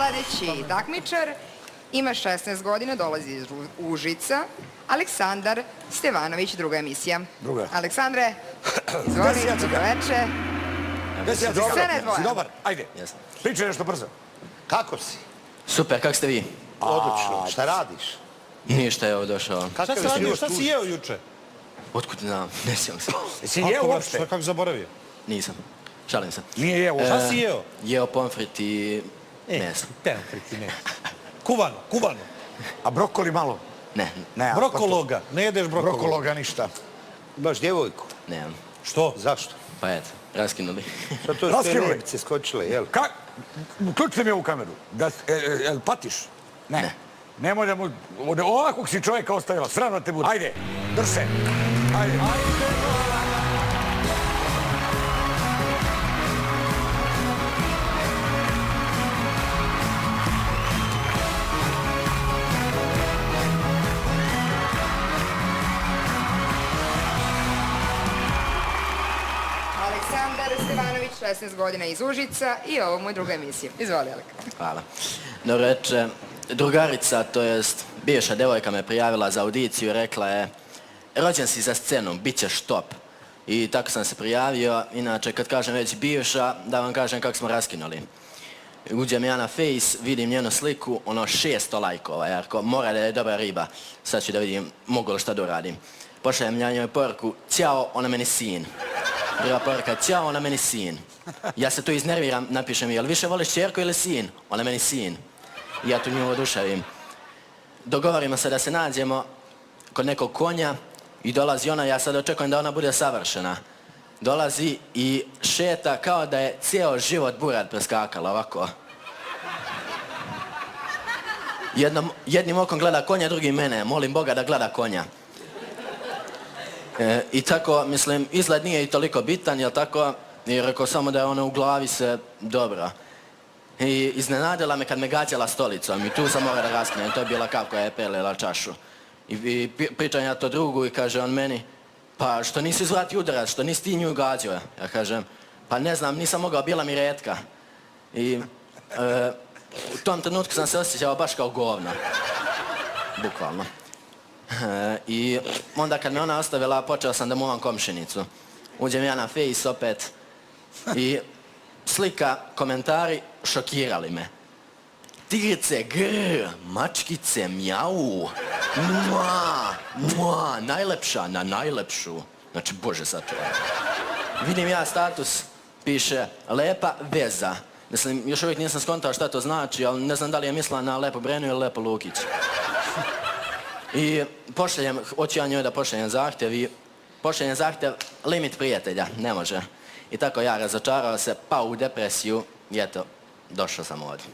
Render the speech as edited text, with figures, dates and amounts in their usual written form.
Sledeći takmičar ima 16 godina, dolazi iz Užica. Aleksandar Stevanović, druga emisija. Druga. Aleksandre, izvoli, dobroveče. Sve ne dvoje. Si dobar? Ajde. Jesam. Pričaj nešto brzo. Kako si? Super, kako ste vi? Odlično. Šta radiš? Ništa, evo došao. Kakav Šta si radio, šta si jeo juče? Otkud znam, ne sjećam se. Jesi jeo uopšte? Kako zaboravio? Nisam. Šalim se. Nije jeo uopšte. Šta si jeo? Jeo pomfrit i meso. Pomfrit i meso. Kuvano, kuvano. A brokoli malo? Ne, Ne. Brokologa, ne jedeš brokologa. Brokologa ništa. Imaš djevojku? nemam. Što? Zašto? Pa eto, raskinuli. Što to Raskinuli. što Nemci skočile, jel? Uključite mi ovu kameru. Jel patiš? Ne. Nemoj da mu... Ovakvog si čovjeka ostavila. Sravno te bude. Ajde, drž se. Ajde. Aleksandar Stevanović, 16 godina iz Užica i ovo mu je druga emisija. Izvoli, Alek. Hvala. Dobro reče, drugarica, to jest bivša devojka me prijavila za audiciju i rekla je rođen si za scenu, bit ćeš top. I tako sam se prijavio, inače kad kažem već bivša, da vam kažem kako smo raskinuli. Uđem ja na Face, vidim njenu sliku, 600 lajkova, jer mora da je dobra riba. Sad ću da vidim mogu li šta da uradim. Pošaljem ja njoj poruku, ćao, ona meni sin. Druga poruka, ćao, ona meni sin. Ja se tu iznerviram, napišem, jel više voliš ćerku ili sin? Ona meni sin. I ja tu nju oduševim. Dogovorimo se da se nađemo kod nekog konja i dolazi ona, ja sad očekujem da ona bude savršena. Dolazi i šeta kao da je cijel život burat preskakala, ovako. Jednim okom gleda konja, drugim mene. Molim Boga da gleda konja. I tako, mislim, izgled nije i toliko bitan, jel tako? I rekao samo da je ona u glavi se dobro. I iznenadila me kad me gađala stolicom i tu sam morao da raskinem. To je bila kap koja je pelila čašu. I pričam ja to drugu i kaže on meni, pa što nisi uzvratio udarac, što nisi ti nju gađao? Ja kažem, pa ne znam, nisam mogao, bila mi retka. I u tom trenutku sam se osjećao baš kao govno. Bukvalno. I onda kad me ona ostavila, počeo sam da muvam komšinicu. Uđem ja na Face opet i slika, komentari šokirali me. Tigrice, grr, mačkice, mjau, mua, najlepša na najlepšu. Znači, Bože sačuvaj. Vidim ja status, piše lepa veza. Mislim, još uvijek nisam skontao šta to znači, ali ne znam da li je mislila na Lepo Brenu ili Lepo Lukić. I pošaljem, hoću ja njoj da pošaljem zahtjev i pošaljem zahtjev limit prijatelja, ne može. I tako ja razočarao se, pao u depresiju i eto, došao sam ovdje.